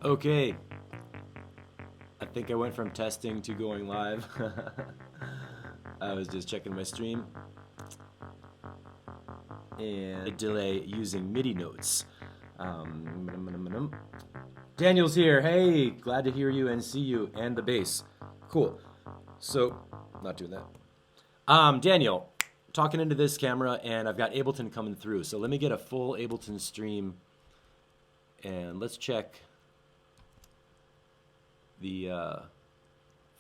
Okay, I think I went from testing to going live. I was just checking my stream and delay using MIDI notes. Daniel's here. Hey, glad to hear you and see you and the bass. Cool. So, not doing that. Daniel, talking into this camera and I've got Ableton coming through. So let me get a full Ableton stream and let's check the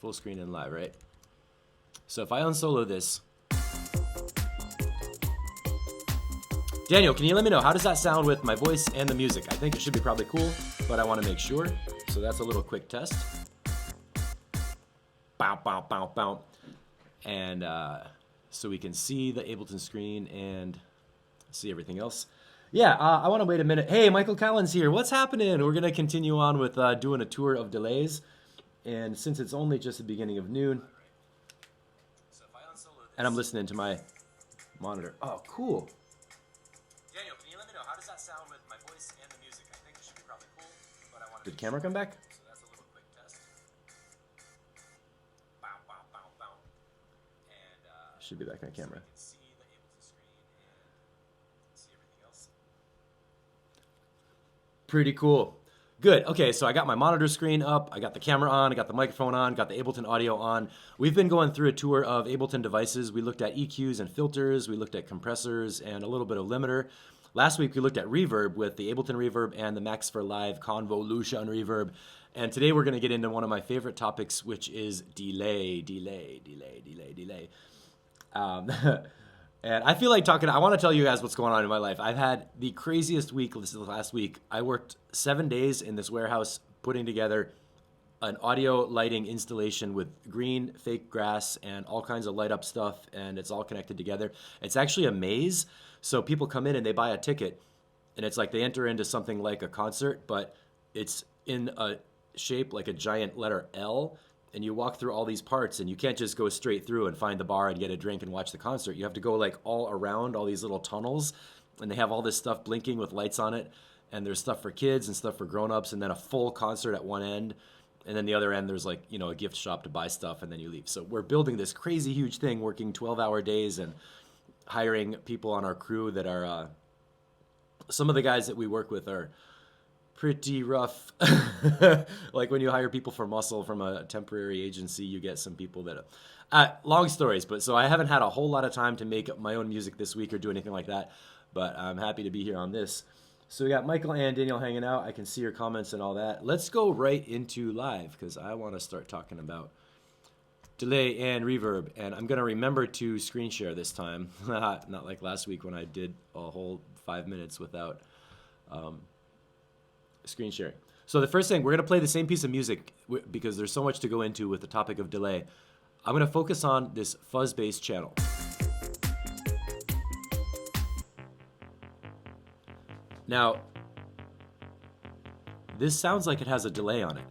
full screen and live, right? So if I unsolo this, Daniel, can you let me know how does that sound with my voice and the music? I think it should be probably cool, but I want to make sure. So that's a little quick test. Bow, bow, bow, bow. And so we can see the Ableton screen and see everything else. Yeah, I want to wait a minute. Hey, Michael Collins here. What's happening? We're going to continue on with doing a tour of delays. And since it's only just the beginning of noon, and I'm listening to my monitor. Oh, cool. Daniel, can you let me know how does that sound with my voice and the music? I think it should be probably cool, but I want to. Did the camera come back? So that's a little quick test. Bow, bow, bow, bow. And should be back on camera. So you can see the Ableton screen and see everything else. Pretty cool. Good. Okay, so I got my monitor screen up, I got the camera on, I got the microphone on, got the Ableton audio on. We've been going through a tour of Ableton devices. We looked at EQs and filters, we looked at compressors and a little bit of limiter. Last week we looked at reverb with the Ableton reverb and the Max for Live Convolution reverb. And today we're going to get into one of my favorite topics, which is delay. And I feel like talking, I want to tell you guys what's going on in my life. I've had the craziest week. This is the last week. I worked 7 days in this warehouse putting together an audio lighting installation with green fake grass and all kinds of light up stuff, and it's all connected together. It's actually a maze. So people come in and they buy a ticket, and it's like they enter into something like a concert, but it's in a shape like a giant letter L. And you walk through all these parts, and you can't just go straight through and find the bar and get a drink and watch the concert. You have to go like all around all these little tunnels, and they have all this stuff blinking with lights on it, and there's stuff for kids and stuff for grown-ups, and then a full concert at one end, and then the other end there's like, you know, a gift shop to buy stuff, and then you leave. So we're building this crazy huge thing, working 12-hour days and hiring people on our crew that are some of the guys that we work with are pretty rough. Like when you hire people for muscle from a temporary agency, you get some people that long stories, but so I haven't had a whole lot of time to make my own music this week or do anything like that, but I'm happy to be here on this. So we got Michael and Daniel hanging out. I can see your comments and all that. Let's go right into live because I want to start talking about delay and reverb, and I'm going to remember to screen share this time. Not like last week when I did a whole 5 minutes without screen sharing. So the first thing, we're going to play the same piece of music because there's so much to go into with the topic of delay. I'm going to focus on this fuzz bass channel. Now, this sounds like it has a delay on it,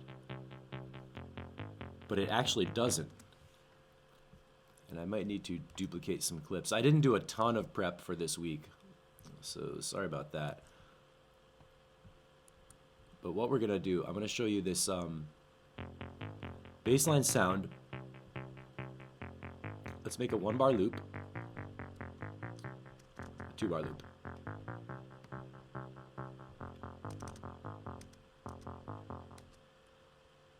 but it actually doesn't. And I might need to duplicate some clips. I didn't do a ton of prep for this week, so sorry about that. But what we're gonna do, I'm gonna show you this bassline sound. Let's make a 1-bar loop, a 2-bar loop.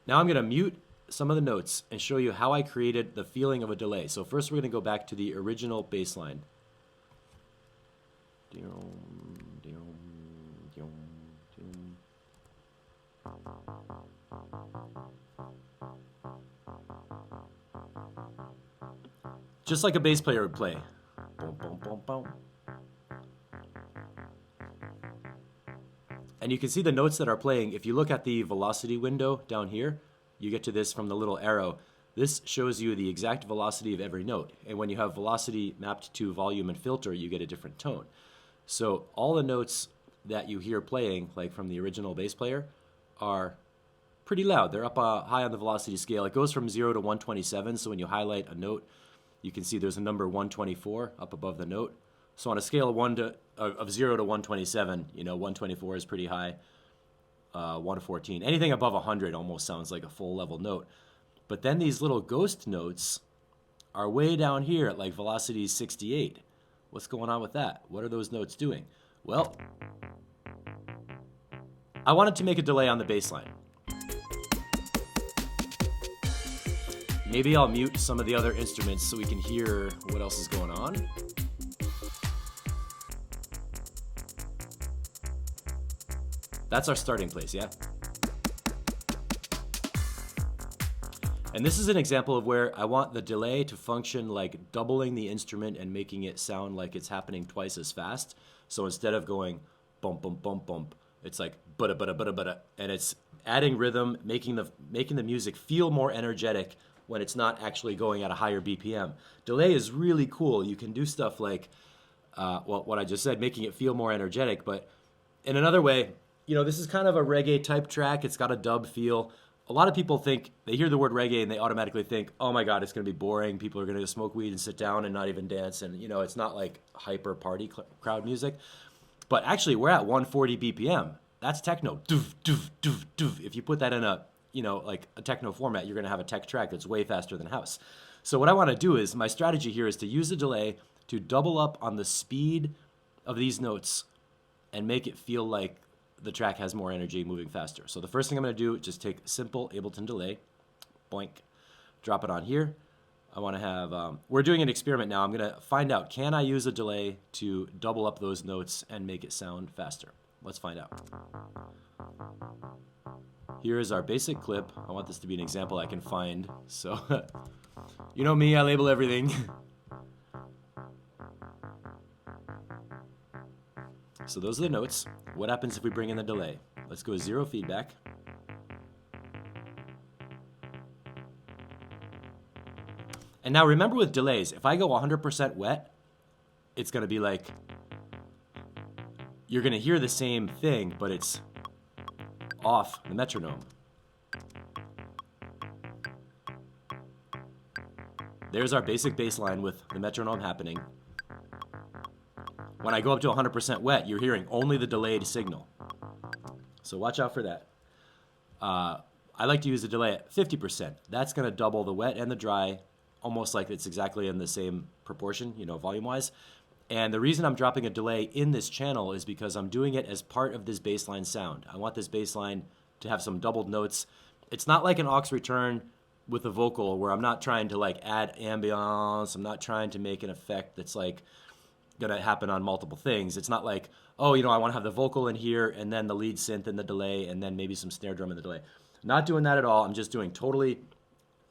Now I'm gonna mute some of the notes and show you how I created the feeling of a delay. So first we're gonna go back to the original bassline. Just like a bass player would play. Boom, boom, boom, boom. And you can see the notes that are playing. If you look at the velocity window down here, you get to this from the little arrow. This shows you the exact velocity of every note. And when you have velocity mapped to volume and filter, you get a different tone. So all the notes that you hear playing, like from the original bass player, are pretty loud. They're up high on the velocity scale. It goes from 0 to 127, so when you highlight a note, you can see there's a number 124 up above the note. So on a scale of 0 to 127, you know, 124 is pretty high. 114. Anything above 100 almost sounds like a full level note. But then these little ghost notes are way down here at like velocity 68. What's going on with that? What are those notes doing? Well, I wanted to make a delay on the bass line. Maybe I'll mute some of the other instruments so we can hear what else is going on. That's our starting place, yeah? And this is an example of where I want the delay to function like doubling the instrument and making it sound like it's happening twice as fast. So instead of going bump, bump, bump, bump, it's like butta, butta, butta, butta. And it's adding rhythm, making the music feel more energetic when it's not actually going at a higher BPM. Delay is really cool. You can do stuff like, well, what I just said, making it feel more energetic. But in another way, you know, this is kind of a reggae type track. It's got a dub feel. A lot of people think, they hear the word reggae and they automatically think, oh my God, it's going to be boring. People are going to smoke weed and sit down and not even dance. And, you know, it's not like hyper party crowd music. But actually, we're at 140 BPM. That's techno. Doof, doof, doof, doof. If you put that in a, you know, like a techno format, you're going to have a tech track that's way faster than house. So what I want to do is, my strategy here is to use the delay to double up on the speed of these notes and make it feel like the track has more energy moving faster. So the first thing I'm going to do is just take simple Ableton delay, boink, drop it on here. I want to have, we're doing an experiment now. I'm going to find out, can I use a delay to double up those notes and make it sound faster? Let's find out. Here is our basic clip. I want this to be an example I can find. So, you know me, I label everything. So those are the notes. What happens if we bring in the delay? Let's go 0 feedback. And now remember with delays, if I go 100% wet, it's going to be like, you're going to hear the same thing, but it's off the metronome. There's our basic bass line with the metronome happening. When I go up to 100% wet, you're hearing only the delayed signal. So watch out for that. I like to use the delay at 50%. That's going to double the wet and the dry, almost like it's exactly in the same proportion, you know, volume-wise. And the reason I'm dropping a delay in this channel is because I'm doing it as part of this bassline sound. I want this bassline to have some doubled notes. It's not like an aux return with a vocal where I'm not trying to like add ambiance. I'm not trying to make an effect that's like going to happen on multiple things. It's not like, oh, you know, I want to have the vocal in here and then the lead synth in the delay and then maybe some snare drum in the delay. Not doing that at all. I'm just doing totally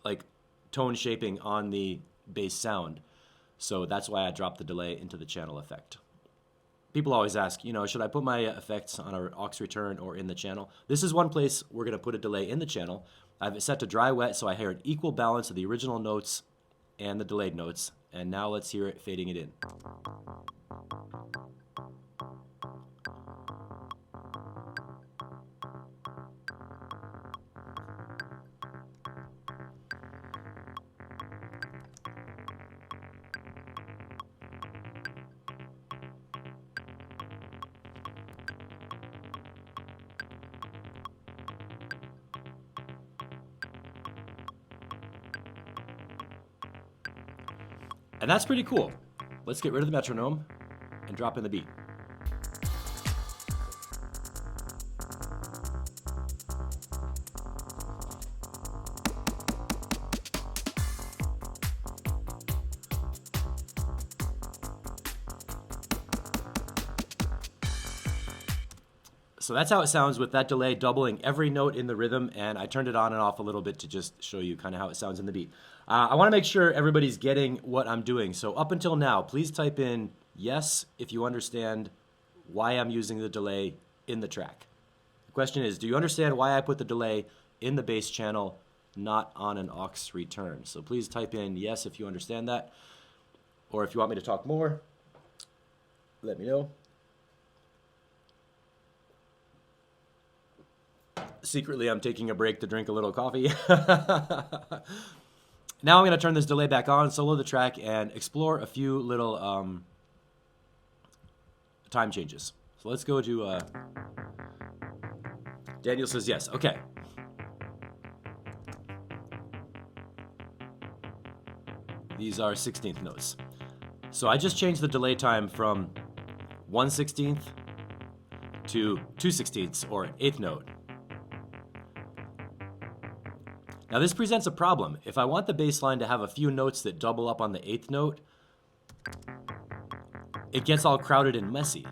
like tone shaping on the bass sound. So that's why I dropped the delay into the channel effect. People always ask, you know, should I put my effects on an aux return or in the channel? This is one place we're going to put a delay in the channel. I have it set to dry wet, so I hear an equal balance of the original notes and the delayed notes. And now let's hear it fading it in. And that's pretty cool. Let's get rid of the metronome and drop in the beat. So that's how it sounds with that delay doubling every note in the rhythm, and I turned it on and off a little bit to just show you kind of how it sounds in the beat. I want to make sure everybody's getting what I'm doing. So up until now, please type in yes if you understand why I'm using the delay in the track. The question is, do you understand why I put the delay in the bass channel, not on an aux return? So please type in yes if you understand that, or if you want me to talk more, let me know. Secretly, I'm taking a break to drink a little coffee. Now I'm going to turn this delay back on, solo the track, and explore a few little time changes. So let's go to Daniel says yes. Okay. These are 16th notes. So I just changed the delay time from 1/16 to 2/16 or an eighth note. Now this presents a problem. If I want the bass line to have a few notes that double up on the eighth note, it gets all crowded and messy.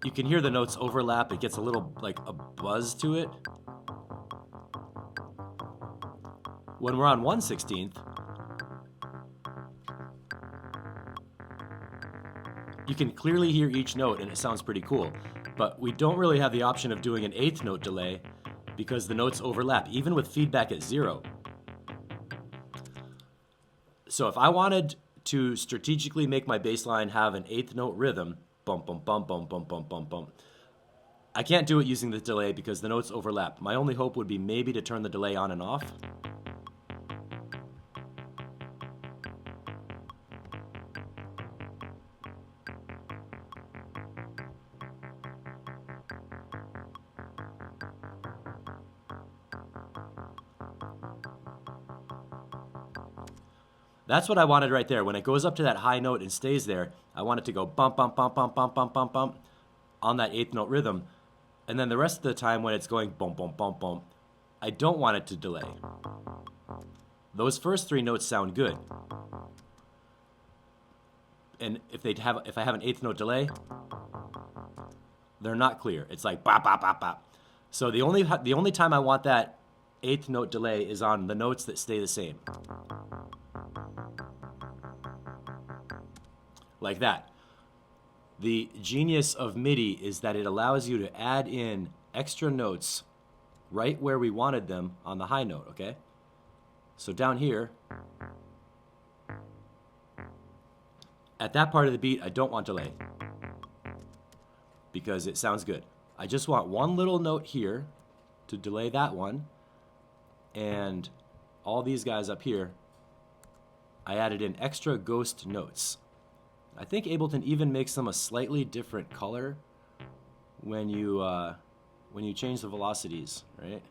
You can hear the notes overlap. It gets a little like a buzz to it. When we're on 1/16, you can clearly hear each note and it sounds pretty cool. But we don't really have the option of doing an eighth note delay because the notes overlap, even with feedback at 0. So if I wanted to strategically make my bass line have an eighth note rhythm, bump, bump, bump, bump, bump, bump, bump, bump, I can't do it using the delay because the notes overlap. My only hope would be maybe to turn the delay on and off. That's what I wanted right there. When it goes up to that high note and stays there, I want it to go bump, bump, bump, bump, bump, bump, bump, bump on that eighth note rhythm. And then the rest of the time when it's going bump, bump, bump, bump, I don't want it to delay. Those first 3 notes sound good. And if I have an eighth note delay, they're not clear. It's like bop, bop, bop, bop. So the only time I want that eighth note delay is on the notes that stay the same. Like that. The genius of MIDI is that it allows you to add in extra notes right where we wanted them on the high note, okay? So down here, at that part of the beat, I don't want delay because it sounds good. I just want one little note here to delay that one, and all these guys up here, I added in extra ghost notes. I think Ableton even makes them a slightly different color when you change the velocities, right?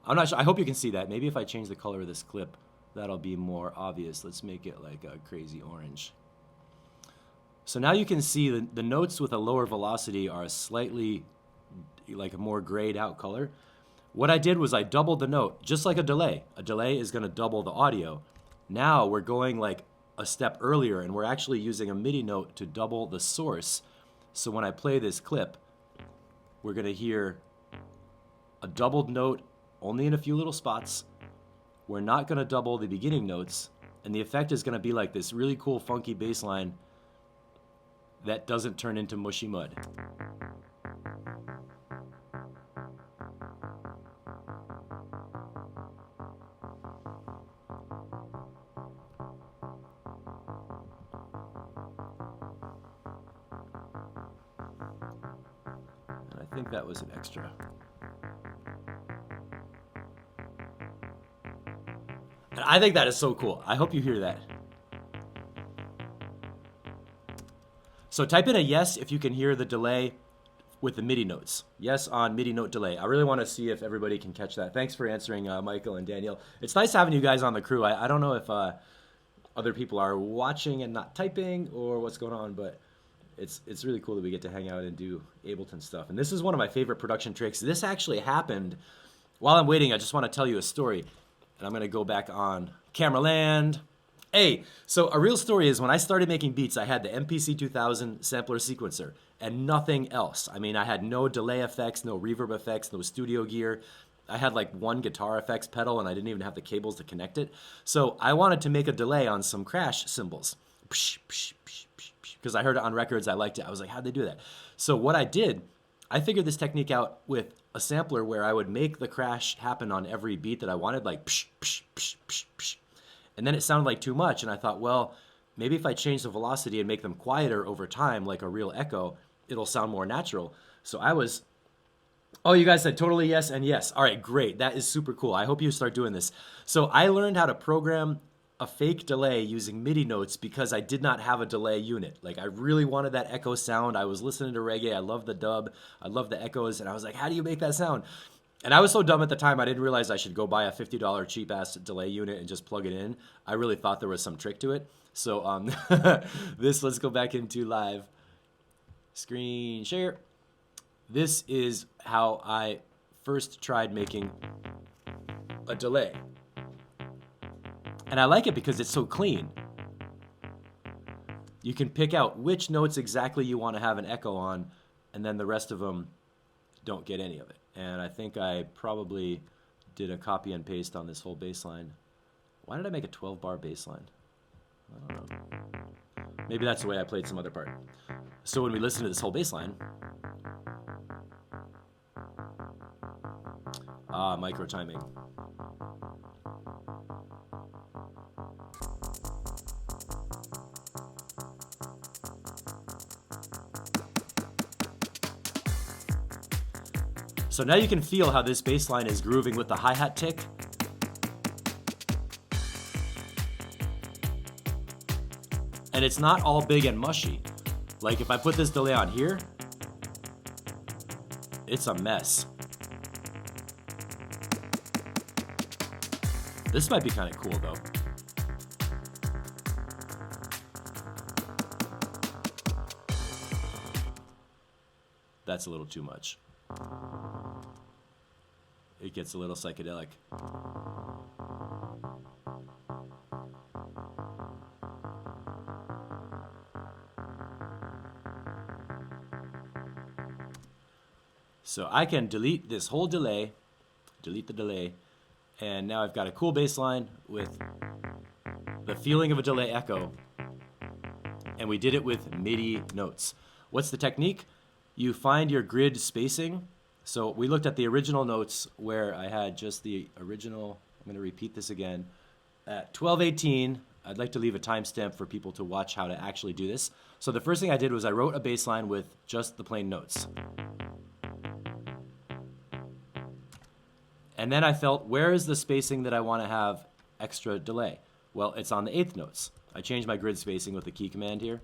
I'm not sure. I hope you can see that. Maybe if I change the color of this clip, that'll be more obvious. Let's make it like a crazy orange. So now you can see the notes with a lower velocity are a slightly like a more grayed out color. What I did was I doubled the note, just like a delay. A delay is going to double the audio. Now we're going like a step earlier, and we're actually using a MIDI note to double the source. So when I play this clip, we're going to hear a doubled note only in a few little spots. We're not going to double the beginning notes, and the effect is going to be like this really cool funky bass line that doesn't turn into mushy mud. I think that was an extra. And I think that is so cool. I hope you hear that. So type in a yes if you can hear the delay with the MIDI notes. Yes on MIDI note delay. I really want to see if everybody can catch that. Thanks for answering, Michael and Daniel. It's nice having you guys on the crew. I don't know if other people are watching and not typing or what's going on, but it's really cool that we get to hang out and do Ableton stuff. And this is one of my favorite production tricks. This actually happened while I'm waiting. I just want to tell you a story. And I'm going to go back on camera land. Hey, so a real story is when I started making beats, I had the MPC 2000 sampler sequencer and nothing else. I mean, I had no delay effects, no reverb effects, no studio gear. I had like one guitar effects pedal and I didn't even have the cables to connect it. So I wanted to make a delay on some crash cymbals. Because I heard it on records, I liked it. I was like, how'd they do that? So what I did, I figured this technique out with a sampler where I would make the crash happen on every beat that I wanted, like psh, psh, psh, psh, psh. And then it sounded like too much, and I thought, well, maybe if I change the velocity and make them quieter over time, like a real echo, it'll sound more natural. So I was, oh, you guys said totally yes and yes. All right, great. That is super cool. I hope you start doing this. So I learned how to program a fake delay using MIDI notes because I did not have a delay unit. Like, I really wanted that echo sound. I was listening to reggae. I love the dub. I love the echoes. And I was like, how do you make that sound? And I was so dumb at the time, I didn't realize I should go buy a $50 cheap-ass delay unit and just plug it in. I really thought there was some trick to it. So let's go back into live. Screen share. This is how I first tried making a delay. And I like it because it's so clean. You can pick out which notes exactly you want to have an echo on, and then the rest of them don't get any of it. And I think I probably did a copy and paste on this whole bass line. Why did I make a 12-bar bass line? I don't know. Maybe that's the way I played some other part. So when we listen to this whole bass line, micro timing. So now you can feel how this bass line is grooving with the hi-hat tick. And it's not all big and mushy. Like if I put this delay on here, it's a mess. This might be kind of cool though. That's a little too much. It gets a little psychedelic. So I can delete this whole delay, delete the delay, and now I've got a cool bass line with the feeling of a delay echo, and we did it with MIDI notes. What's the technique? You find your grid spacing. So we looked at the original notes where I had just the original. I'm going to repeat this again. At 12:18, I'd like to leave a timestamp for people to watch how to actually do this. So the first thing I did was I wrote a bass line with just the plain notes. And then I felt, where is the spacing that I want to have extra delay? Well, it's on the eighth notes. I changed my grid spacing with the key command here.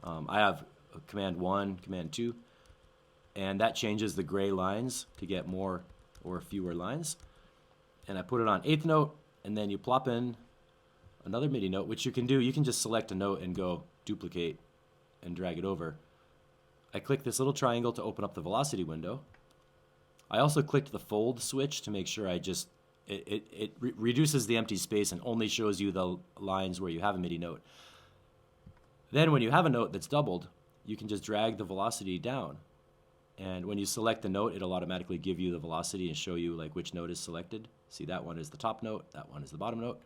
I have command 1, command 2. And that changes the gray lines to get more or fewer lines. And I put it on eighth note, and then you plop in another MIDI note, which you can do. You can just select a note and go duplicate and drag it over. I click this little triangle to open up the velocity window. I also clicked the fold switch to make sure it reduces the empty space and only shows you the lines where you have a MIDI note. Then when you have a note that's doubled, you can just drag the velocity down. And when you select the note, it'll automatically give you the velocity and show you like which note is selected. See, that one is the top note, that one is the bottom note.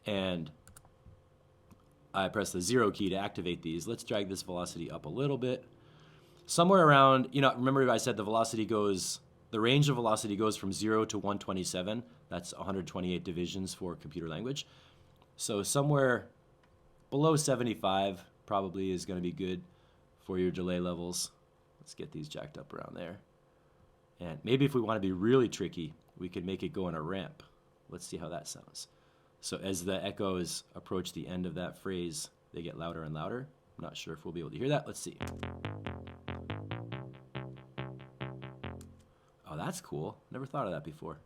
And I press the 0 key to activate these. Let's drag this velocity up a little bit. Somewhere around, remember I said the range of velocity goes from 0 to 127. That's 128 divisions for computer language. So somewhere below 75 probably is going to be good for your delay levels. Let's get these jacked up around there. And maybe if we want to be really tricky, we could make it go in a ramp. Let's see how that sounds. So as the echoes approach the end of that phrase, they get louder and louder. I'm not sure if we'll be able to hear that. Let's see. Oh, that's cool. Never thought of that before.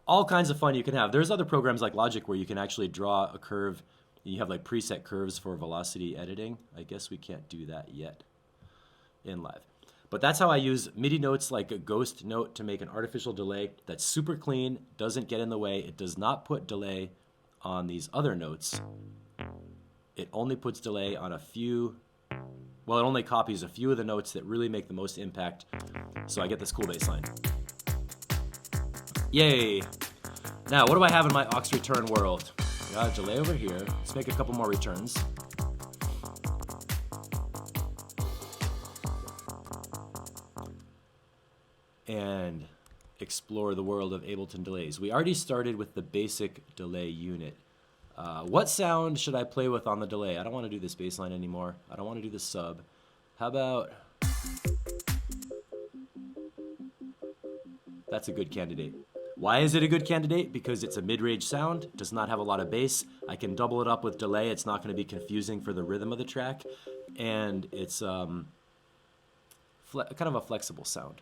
All kinds of fun you can have. There's other programs like Logic where you can actually draw a curve. You have like preset curves for velocity editing. I guess we can't do that yet in live. But that's how I use MIDI notes like a ghost note to make an artificial delay that's super clean, doesn't get in the way. It does not put delay on these other notes. It only puts delay on a few, well, it only copies a few of the notes that really make the most impact. So I get this cool bass line. Yay! Now, what do I have in my aux return world? I got a delay over here. Let's make a couple more returns. And explore the world of Ableton delays. We already started with the basic delay unit. What sound should I play with on the delay? I don't want to do this bass line anymore. I don't want to do the sub. How about... That's a good candidate. Why is it a good candidate? Because it's a mid-range sound, does not have a lot of bass. I can double it up with delay. It's not going to be confusing for the rhythm of the track. And it's kind of a flexible sound.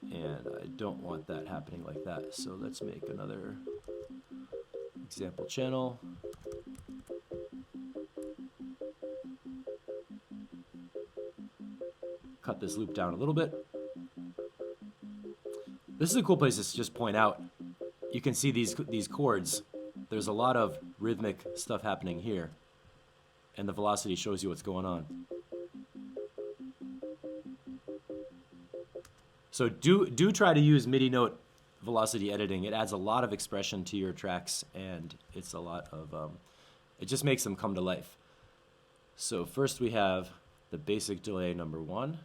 And I don't want that happening like that. So let's make another example channel. Cut this loop down a little bit. This is a cool place to just point out. You can see these chords. There's a lot of rhythmic stuff happening here. And the velocity shows you what's going on. So do try to use MIDI note velocity editing. It adds a lot of expression to your tracks, and it's a lot of, it just makes them come to life. So first we have the basic delay number 1.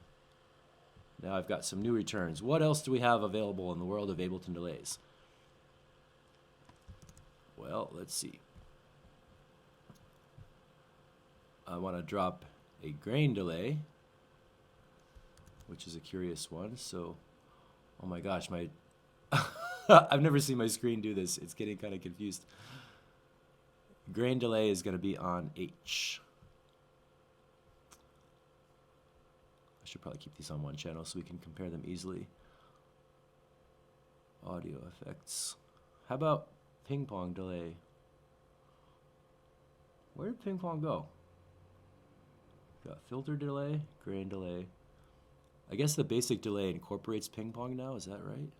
Now I've got some new returns. What else do we have available in the world of Ableton delays? Well, let's see. I want to drop a grain delay, which is a curious one. So, oh my gosh, my I've never seen my screen do this. It's getting kind of confused. Grain delay is going to be on H. I should probably keep these on one channel so we can compare them easily. Audio effects. How about ping pong delay? Where did ping pong go? Got filter delay, grain delay. I guess the basic delay incorporates ping pong now, is that right?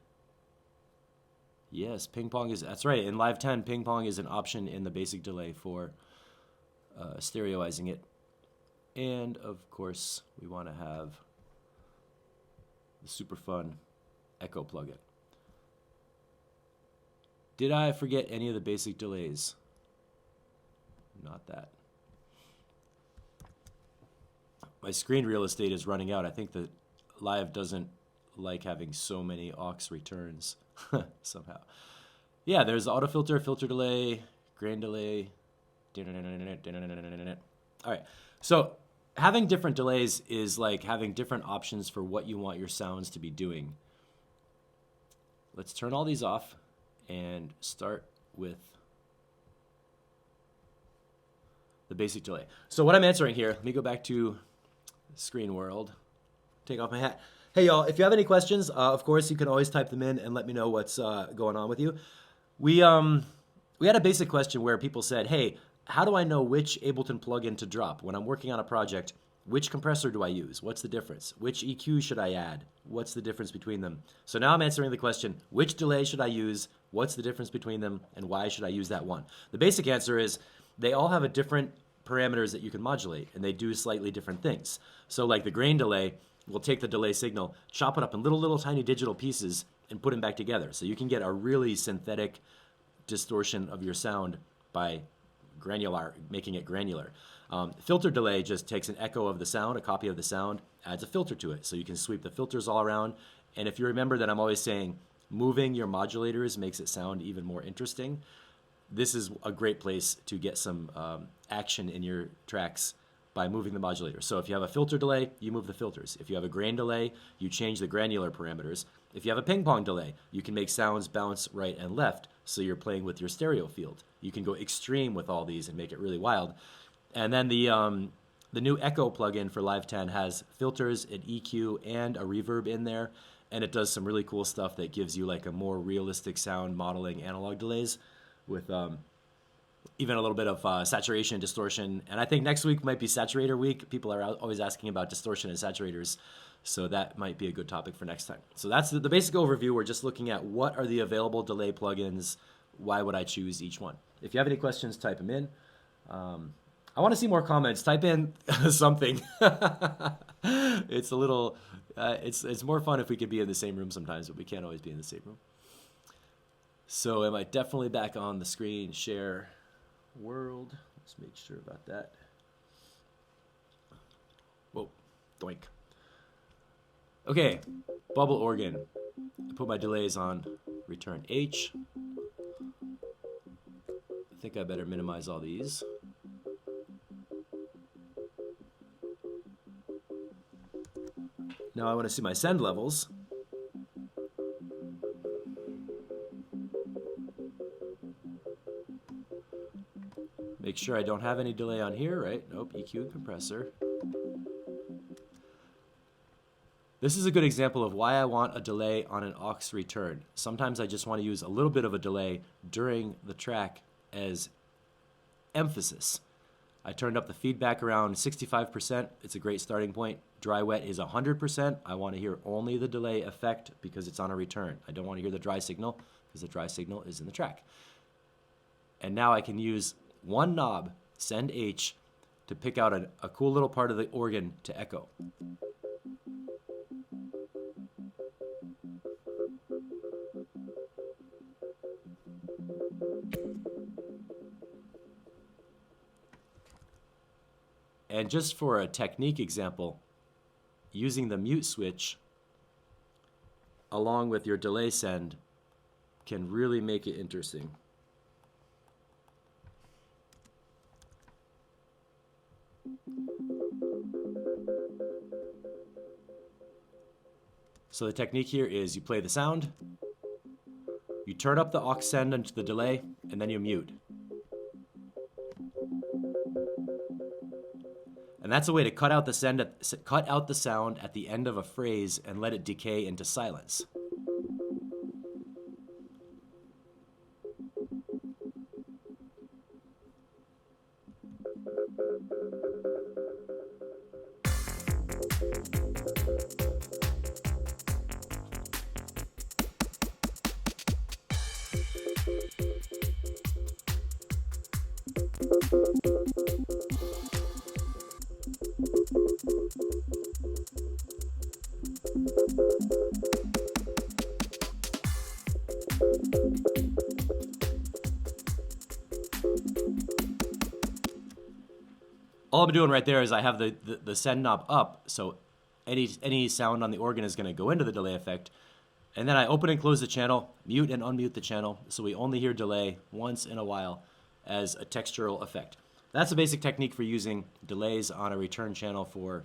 Yes, ping pong is, that's right. In Live 10, ping pong is an option in the basic delay for stereoizing it. And of course, we want to have the super fun echo plugin. Did I forget any of the basic delays? Not that. My screen real estate is running out. I think that Live doesn't like having so many aux returns somehow. Yeah, there's auto filter, filter delay, grain delay. All right, so having different delays is like having different options for what you want your sounds to be doing. Let's turn all these off and start with the basic delay. So what I'm answering here, let me go back to screen world, take off my hat. Hey y'all, if you have any questions, of course you can always type them in and let me know what's going on with you. We had a basic question where people said, hey, how do I know which Ableton plugin to drop? When I'm working on a project, which compressor do I use? What's the difference? Which EQ should I add? What's the difference between them? So now I'm answering the question, which delay should I use? What's the difference between them? And why should I use that one? The basic answer is they all have a different parameters that you can modulate, and they do slightly different things. So like the grain delay, we'll take the delay signal, chop it up in little tiny digital pieces, and put them back together. So you can get a really synthetic distortion of your sound by making it granular. Filter delay just takes an echo of the sound, a copy of the sound, adds a filter to it. So you can sweep the filters all around. And if you remember that I'm always saying moving your modulators makes it sound even more interesting, this is a great place to get some action in your tracks by moving the modulator. So if you have a filter delay, you move the filters. If you have a grain delay, you change the granular parameters. If you have a ping pong delay, you can make sounds bounce right and left, so you're playing with your stereo field. You can go extreme with all these and make it really wild. And then the new Echo plugin for Live 10 has filters, an EQ, and a reverb in there, and it does some really cool stuff that gives you like a more realistic sound modeling analog delays with even a little bit of saturation, distortion. And I think next week might be saturator week. People are always asking about distortion and saturators, so that might be a good topic for next time. So that's the basic overview. We're just looking at what are the available delay plugins, why would I choose each one. If you have any questions, type them in. I want to see more comments. Type in something. It's a little, it's more fun if we could be in the same room sometimes, but we can't always be in the same room. So am I definitely back on the screen? Share world. Let's make sure about that. Whoa, doink. Okay, bubble organ. I put my delays on return H. I think I better minimize all these. Now I want to see my send levels. Make sure I don't have any delay on here, right? Nope, EQ and compressor. This is a good example of why I want a delay on an aux return. Sometimes I just want to use a little bit of a delay during the track as emphasis. I turned up the feedback around 65%. It's a great starting point. Dry wet is 100%. I want to hear only the delay effect because it's on a return. I don't want to hear the dry signal because the dry signal is in the track. And now I can use one knob, send H, to pick out a cool little part of the organ to echo. And just for a technique example, using the mute switch along with your delay send can really make it interesting. So the technique here is you play the sound, you turn up the aux send into the delay, and then you mute. And that's a way to cut out the sound at the end of a phrase and let it decay into silence. All I'm doing right there is I have the send knob up, so any sound on the organ is going to go into the delay effect. And then I open and close the channel, mute and unmute the channel, so we only hear delay once in a while as a textural effect. That's a basic technique for using delays on a return channel for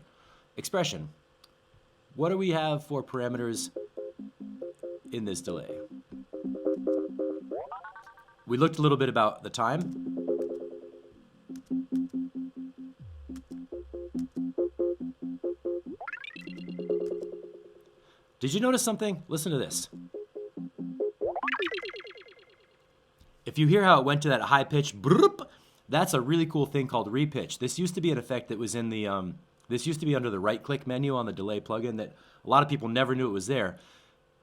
expression. What do we have for parameters in this delay? We looked a little bit about the time. Did you notice something? Listen to this. If you hear how it went to that high pitch, broop, that's a really cool thing called repitch. This used to be an effect that was in the, this used to be under the right click menu on the delay plugin that a lot of people never knew it was there.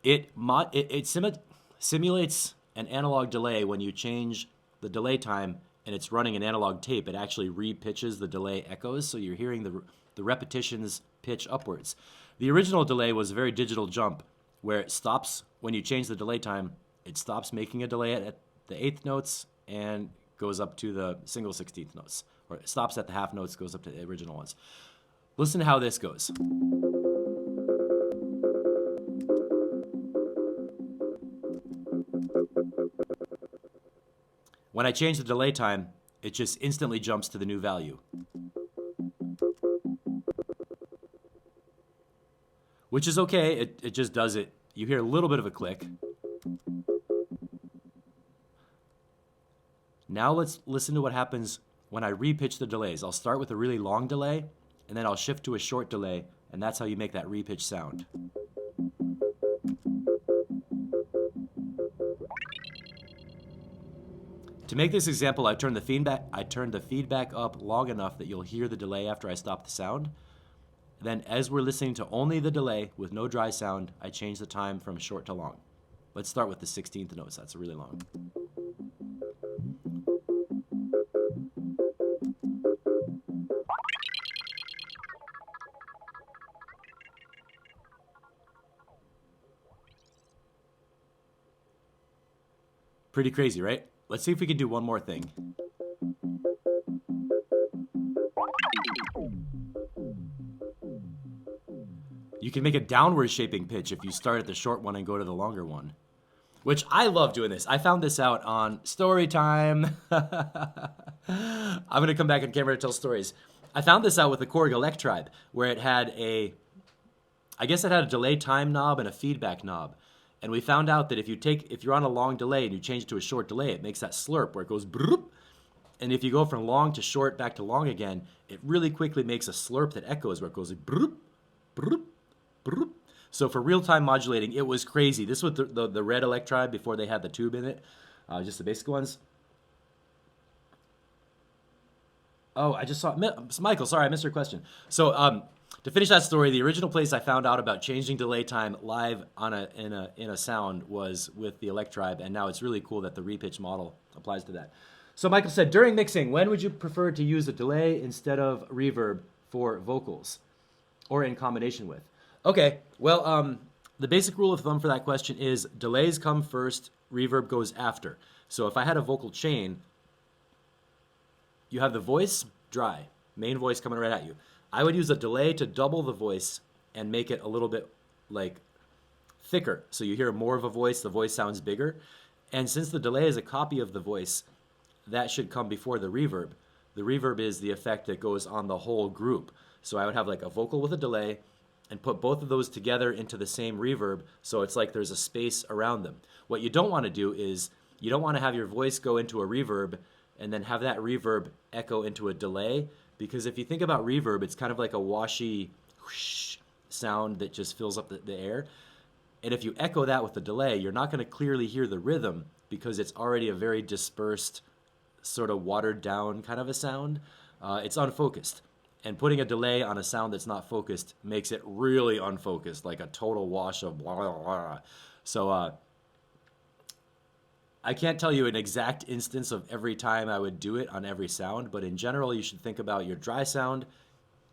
It simulates an analog delay when you change the delay time and it's running an analog tape. It actually repitches the delay echoes, so you're hearing the repetitions pitch upwards. The original delay was a very digital jump where it stops, when you change the delay time, it stops making a delay at the 8th notes and goes up to the single 16th notes. Or it stops at the half notes, goes up to the original ones. Listen to how this goes. When I change the delay time, it just instantly jumps to the new value. Which is okay, it just does it. You hear a little bit of a click. Now let's listen to what happens when I repitch the delays. I'll start with a really long delay, and then I'll shift to a short delay, and that's how you make that repitch sound. To make this example, I turned the feedback up long enough that you'll hear the delay after I stop the sound. Then as we're listening to only the delay with no dry sound, I change the time from short to long. Let's start with the 16th notes. That's really long. Pretty crazy, right? Let's see if we can do one more thing. You can make a downward shaping pitch if you start at the short one and go to the longer one, which I love doing this. I found this out on story time. I'm going to come back on camera to tell stories. I found this out with the Korg Elect Tribe, where it had I guess it had a delay time knob and a feedback knob. And we found out that if you're on a long delay and you change it to a short delay, it makes that slurp where it goes broop. And if you go from long to short back to long again, it really quickly makes a slurp that echoes where it goes like broop, broop, broop. So for real-time modulating, it was crazy. This was the red Electribe before they had the tube in it, just the basic ones. Oh, I just saw Michael. Sorry, I missed your question. So to finish that story, the original place I found out about changing delay time live in a sound was with the Electribe, and now it's really cool that the repitch model applies to that. So Michael said, during mixing, when would you prefer to use a delay instead of reverb for vocals, or in combination with? Okay, well, the basic rule of thumb for that question is delays come first, reverb goes after. So if I had a vocal chain, you have the voice, dry, main voice coming right at you. I would use a delay to double the voice and make it a little bit like thicker. So you hear more of a voice, the voice sounds bigger. And since the delay is a copy of the voice, that should come before the reverb. The reverb is the effect that goes on the whole group. So I would have like a vocal with a delay and put both of those together into the same reverb, so it's like there's a space around them. What you don't want to do is you don't want to have your voice go into a reverb and then have that reverb echo into a delay, because if you think about reverb, it's kind of like a washy whoosh sound that just fills up the air. And if you echo that with a delay, you're not going to clearly hear the rhythm because it's already a very dispersed, sort of watered down kind of a sound. It's unfocused. And putting a delay on a sound that's not focused makes it really unfocused, like a total wash of blah, blah, blah. So I can't tell you an exact instance of every time I would do it on every sound, but in general, you should think about your dry sound,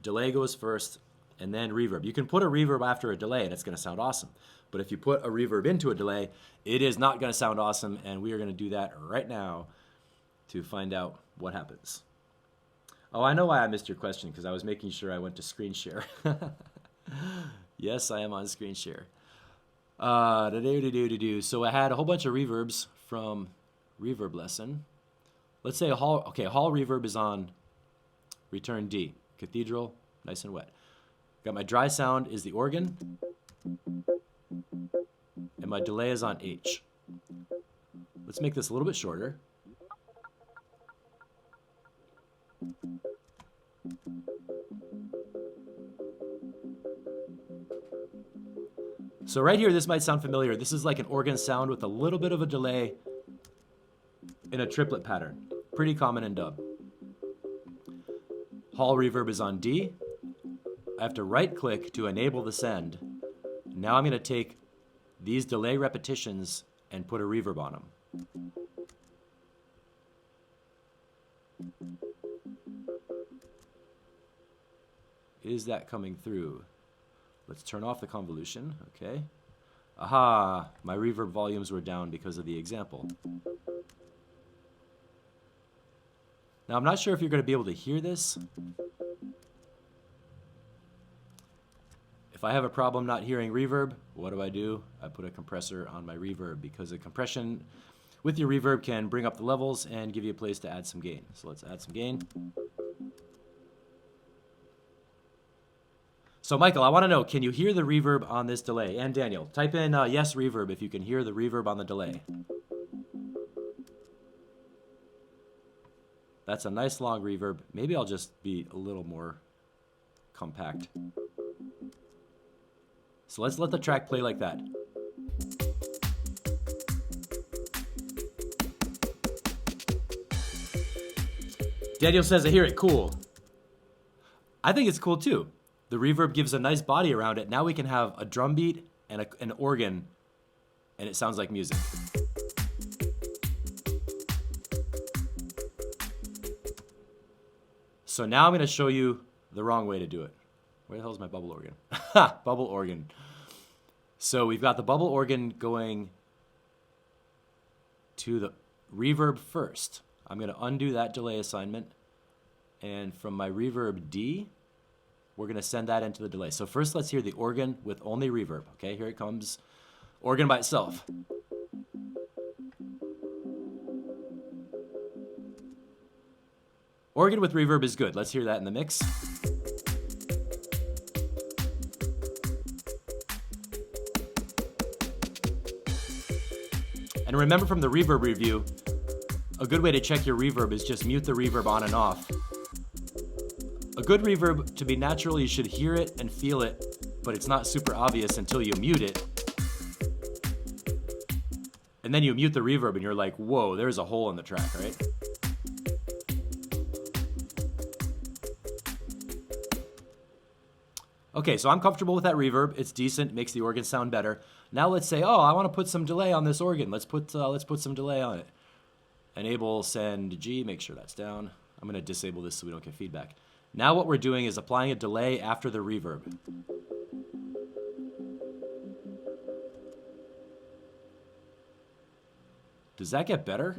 delay goes first, and then reverb. You can put a reverb after a delay, and it's going to sound awesome. But if you put a reverb into a delay, it is not going to sound awesome, and we are going to do that right now to find out what happens. Oh, I know why I missed your question, because I was making sure I went to screen share. Yes, I am on screen share. So I had a whole bunch of reverbs from Reverb Lesson. Let's say hall reverb is on return D. Cathedral, nice and wet. Got my dry sound is the organ. And my delay is on H. Let's make this a little bit shorter. So right here, this might sound familiar. This is like an organ sound with a little bit of a delay in a triplet pattern. Pretty common in dub. Hall reverb is on D. I have to right click to enable the send. Now I'm going to take these delay repetitions and put a reverb on them. Is that coming through? Let's turn off the convolution, okay. Aha, my reverb volumes were down because of the example. Now I'm not sure if you're going to be able to hear this. If I have a problem not hearing reverb, what do? I put a compressor on my reverb, because a compression with your reverb can bring up the levels and give you a place to add some gain. So let's add some gain. So Michael, I want to know, can you hear the reverb on this delay? And Daniel, type in yes reverb if you can hear the reverb on the delay. That's a nice long reverb. Maybe I'll just be a little more compact. So let's let the track play like that. Daniel says, I hear it cool. I think it's cool too. The reverb gives a nice body around it. Now we can have a drum beat and an organ, and it sounds like music. So now I'm going to show you the wrong way to do it. Where the hell is my bubble organ? Bubble organ. So we've got the bubble organ going to the reverb first. I'm going to undo that delay assignment. And from my reverb D, we're going to send that into the delay. So first let's hear the organ with only reverb. Okay, here it comes. Organ by itself. Organ with reverb is good. Let's hear that in the mix. And remember from the reverb review, a good way to check your reverb is just mute the reverb on and off. A good reverb, to be natural, you should hear it and feel it, but it's not super obvious until you mute it. And then you mute the reverb and you're like, whoa, there's a hole in the track, right? Okay, so I'm comfortable with that reverb. It's decent, makes the organ sound better. Now let's say, oh, I want to put some delay on this organ. Let's put some delay on it. Enable send G, make sure that's down. I'm going to disable this so we don't get feedback. Now what we're doing is applying a delay after the reverb. Does that get better?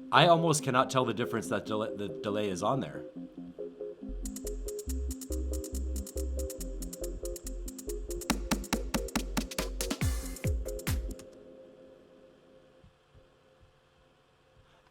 I almost cannot tell the difference that the delay is on there.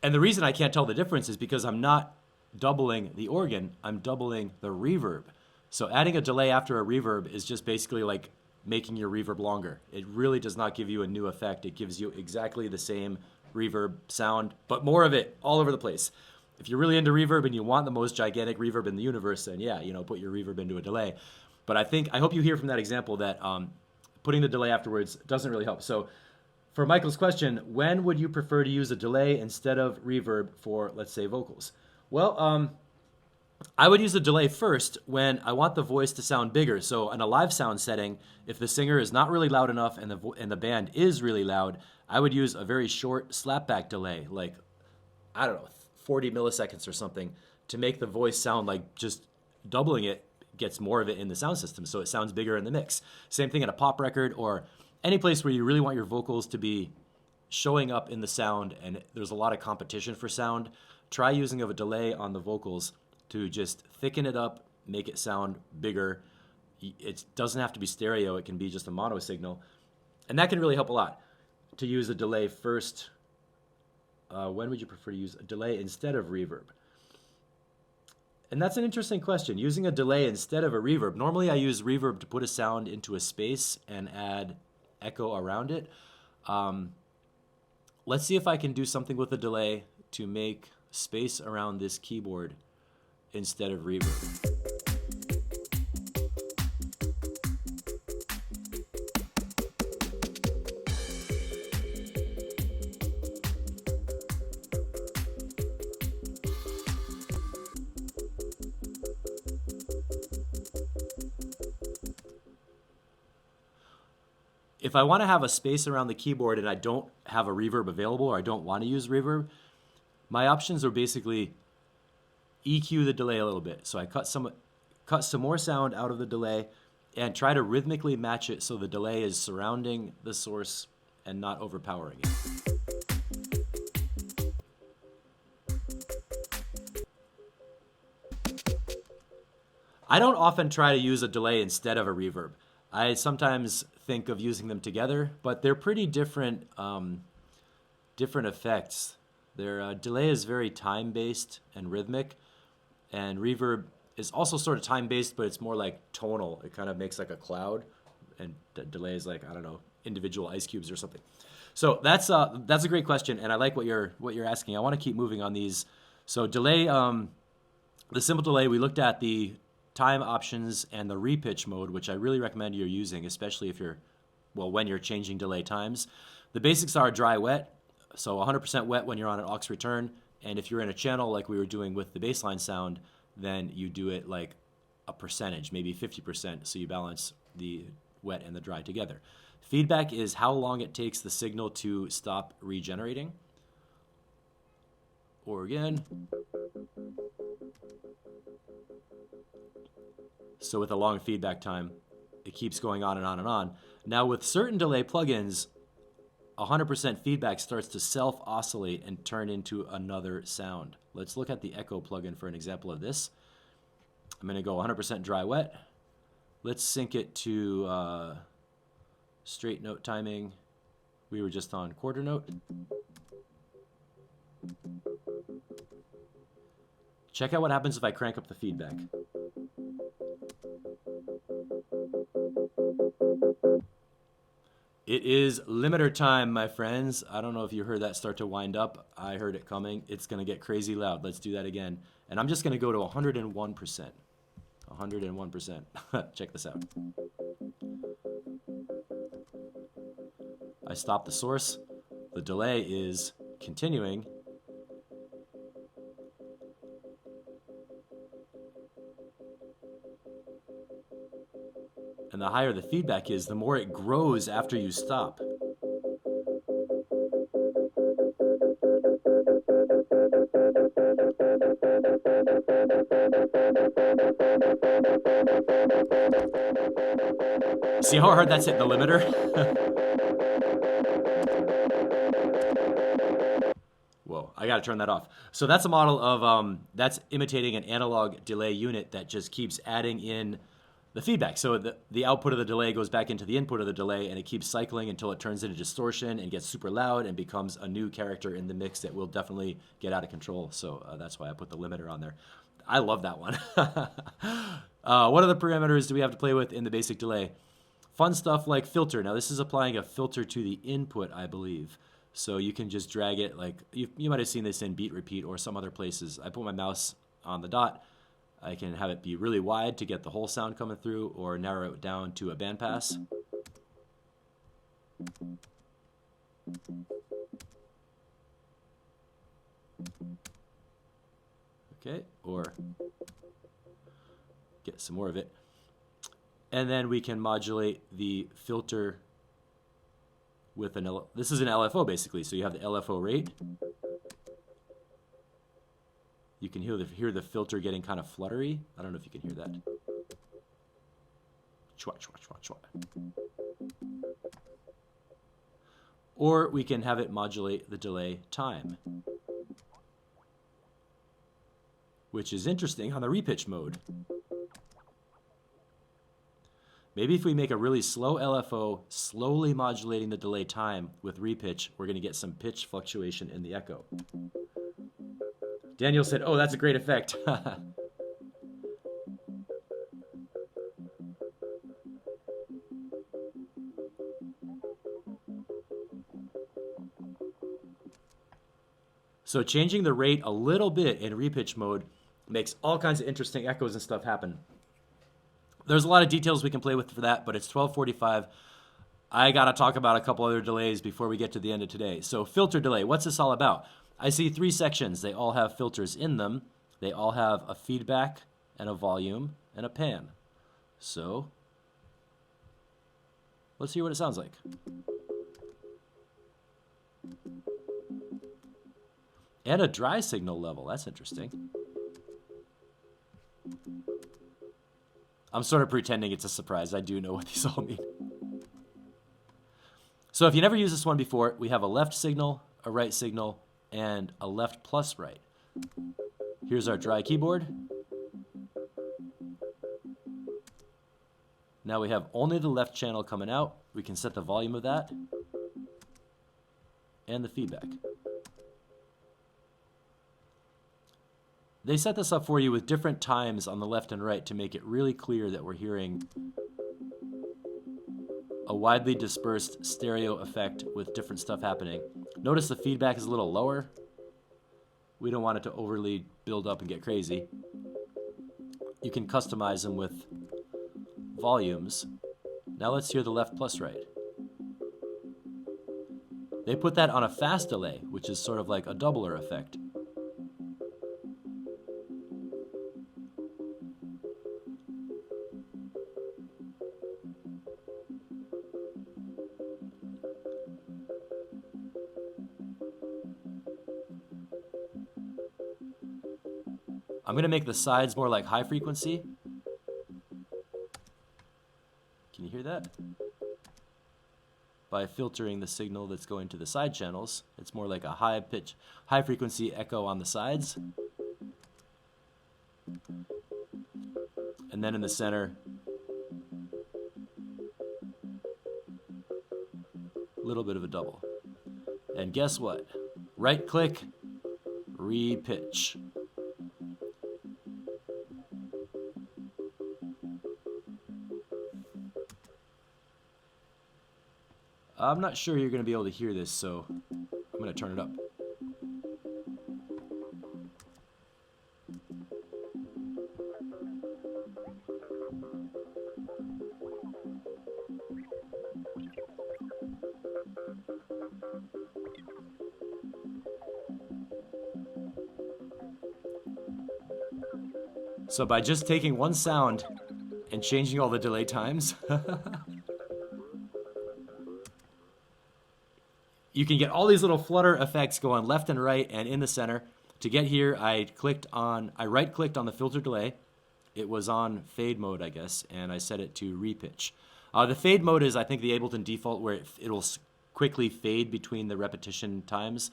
And the reason I can't tell the difference is because I'm not doubling the organ, I'm doubling the reverb. So adding a delay after a reverb is just basically like making your reverb longer. It really does not give you a new effect. It gives you exactly the same reverb sound, but more of it all over the place. If you're really into reverb and you want the most gigantic reverb in the universe, then yeah, put your reverb into a delay. But I hope you hear from that example that putting the delay afterwards doesn't really help. So for Michael's question, when would you prefer to use a delay instead of reverb for, let's say, vocals? Well, I would use a delay first when I want the voice to sound bigger. So in a live sound setting, if the singer is not really loud enough and the band is really loud, I would use a very short slapback delay, like, I don't know, 40 milliseconds or something, to make the voice sound like just doubling it gets more of it in the sound system, so it sounds bigger in the mix. Same thing in a pop record or any place where you really want your vocals to be showing up in the sound and there's a lot of competition for sound. Try using a delay on the vocals to just thicken it up, make it sound bigger. It doesn't have to be stereo, it can be just a mono signal. And that can really help a lot. To use a delay first, when would you prefer to use a delay instead of reverb? And that's an interesting question. Using a delay instead of a reverb. Normally I use reverb to put a sound into a space and add echo around it. Let's see if I can do something with a delay to make space around this keyboard instead of reverb. If I want to have a space around the keyboard and I don't have a reverb available or I don't want to use reverb, my options are basically EQ the delay a little bit. So I cut some more sound out of the delay and try to rhythmically match it so the delay is surrounding the source and not overpowering it. I don't often try to use a delay instead of a reverb. I sometimes think of using them together, but they're pretty different effects. Their delay is very time-based and rhythmic, and reverb is also sort of time-based, but it's more like tonal. It kind of makes like a cloud, and delay is like, I don't know, individual ice cubes or something. So that's a great question, and I like what you're asking. I want to keep moving on these. So delay, the simple delay, we looked at the time options and the repitch mode, which I really recommend you're using, especially if when you're changing delay times. The basics are dry wet, so 100% wet when you're on an aux return, and if you're in a channel like we were doing with the baseline sound, then you do it like a percentage, maybe 50%, so you balance the wet and the dry together. Feedback is how long it takes the signal to stop regenerating. Or again. So with a long feedback time, it keeps going on and on and on. Now with certain delay plugins, 100% feedback starts to self-oscillate and turn into another sound. Let's look at the Echo plugin for an example of this. I'm going to go 100% dry wet. Let's sync it to straight note timing. We were just on quarter note. Check out what happens if I crank up the feedback. It is limiter time, my friends. I don't know if you heard that start to wind up. I heard it coming. It's going to get crazy loud. Let's do that again. And I'm just going to go to 101%. 101%. Check this out. I stop the source. The delay is continuing. And the higher the feedback is, the more it grows after you stop. See how hard that's hitting the limiter? Whoa, I gotta turn that off. So that's a model of, that's imitating an analog delay unit that just keeps adding in the feedback. So the output of the delay goes back into the input of the delay, and it keeps cycling until it turns into distortion and gets super loud and becomes a new character in the mix that will definitely get out of control. So that's why I put the limiter on there. I love that one. What other parameters do we have to play with in the basic delay? Fun stuff like filter. Now this is applying a filter to the input, I believe. So you can just drag it, like you might have seen this in Beat Repeat or some other places. I put my mouse on the dot. I can have it be really wide to get the whole sound coming through, or narrow it down to a bandpass. Okay, or get some more of it. And then we can modulate the filter with this is an LFO basically, so you have the LFO rate. You can hear the filter getting kind of fluttery. I don't know if you can hear that. Chwa, chwa, chwa, chwa. Or we can have it modulate the delay time, which is interesting on the repitch mode. Maybe if we make a really slow LFO, slowly modulating the delay time with repitch, we're going to get some pitch fluctuation in the echo. Daniel said, oh, that's a great effect. So changing the rate a little bit in repitch mode makes all kinds of interesting echoes and stuff happen. There's a lot of details we can play with for that, but it's 12:45. I got to talk about a couple other delays before we get to the end of today. So filter delay, what's this all about? I see 3 sections. They all have filters in them. They all have a feedback and a volume and a pan. So let's hear what it sounds like. And a dry signal level. That's interesting. I'm sort of pretending it's a surprise. I do know what these all mean. So if you never used this one before, we have a left signal, a right signal, and a left plus right. Here's our dry keyboard. Now we have only the left channel coming out. We can set the volume of that and the feedback. They set this up for you with different times on the left and right to make it really clear that we're hearing a widely dispersed stereo effect with different stuff happening. Notice the feedback is a little lower. We don't want it to overly build up and get crazy. You can customize them with volumes. Now let's hear the left plus right. They put that on a fast delay, which is sort of like a doubler effect. I'm going to make the sides more like high frequency. Can you hear that? By filtering the signal that's going to the side channels, it's more like a high pitch, high frequency echo on the sides. And then in the center, a little bit of a double. And guess what? Right click, repitch. I'm not sure you're going to be able to hear this, so I'm going to turn it up. So by just taking one sound and changing all the delay times, you can get all these little flutter effects going left and right and in the center. To get here, I right-clicked on the filter delay. It was on fade mode, I guess, and I set it to repitch. The fade mode is, I think, the Ableton default where it'll quickly fade between the repetition times.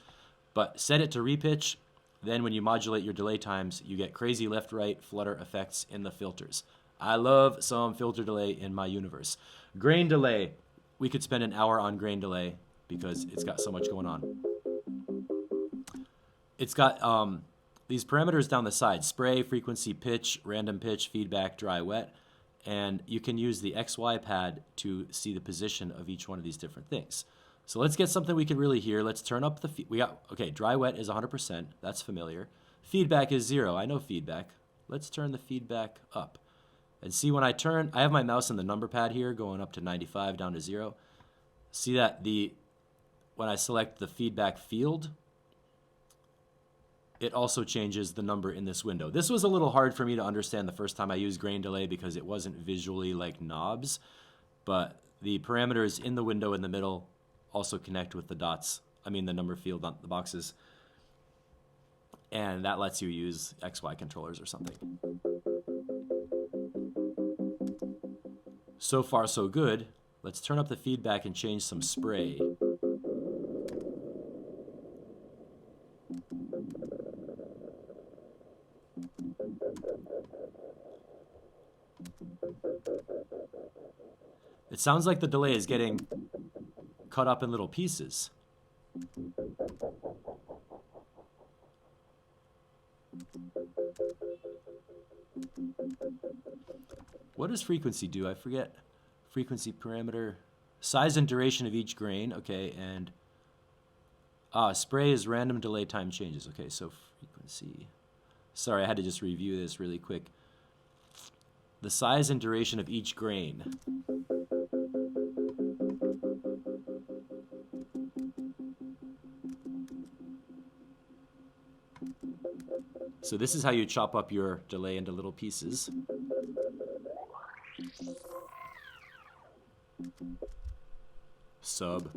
But set it to repitch. Then when you modulate your delay times, you get crazy left-right flutter effects in the filters. I love some filter delay in my universe. Grain delay. We could spend an hour on grain delay because it's got so much going on. It's got these parameters down the side: spray, frequency, pitch, random pitch, feedback, dry, wet. And you can use the XY pad to see the position of each one of these different things. So let's get something we can really hear. Let's turn up the okay, dry wet is 100%. That's familiar. Feedback is 0. I know feedback. Let's turn the feedback up. And see when I have my mouse in the number pad here going up to 95 down to 0. See that when I select the feedback field, it also changes the number in this window. This was a little hard for me to understand the first time I used grain delay because it wasn't visually like knobs, but the parameters in the window in the middle also connect with the dots, the number field on the boxes. And that lets you use XY controllers or something. So far, so good. Let's turn up the feedback and change some spray. It sounds like the delay is getting cut up in little pieces. What does frequency do? I forget. Frequency parameter. Size and duration of each grain. Okay, and spray is random delay time changes. Okay, so frequency. Sorry, I had to just review this really quick. The size and duration of each grain. So this is how you chop up your delay into little pieces. Sub.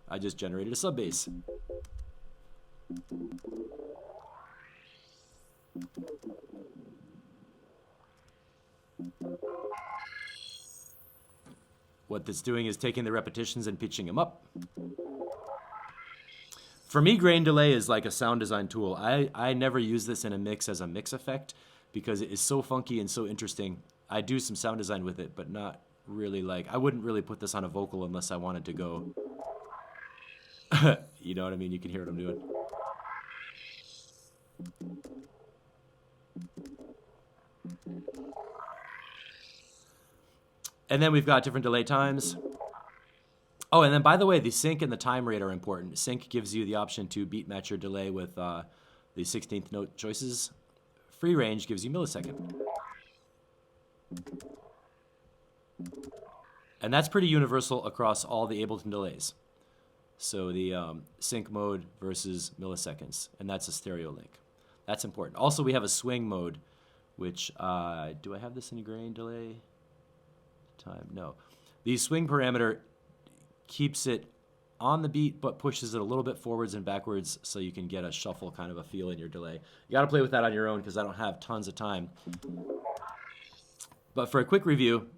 I just generated a sub bass. What that's doing is taking the repetitions and pitching them up. For me, grain delay is like a sound design tool. I never use this in a mix as a mix effect because it is so funky and so interesting. I do some sound design with it, but not really I wouldn't really put this on a vocal unless I wanted to go. You know what I mean? You can hear what I'm doing. And then we've got different delay times. Oh, and then by the way, the sync and the time rate are important. Sync gives you the option to beat match your delay with the 16th note choices. Free range gives you millisecond. And that's pretty universal across all the Ableton delays. So the sync mode versus milliseconds, and that's a stereo link. That's important. Also, we have a swing mode, which, do I have this in grain delay? Time, no. The swing parameter keeps it on the beat, but pushes it a little bit forwards and backwards so you can get a shuffle kind of a feel in your delay. You got to play with that on your own because I don't have tons of time. But for a quick review,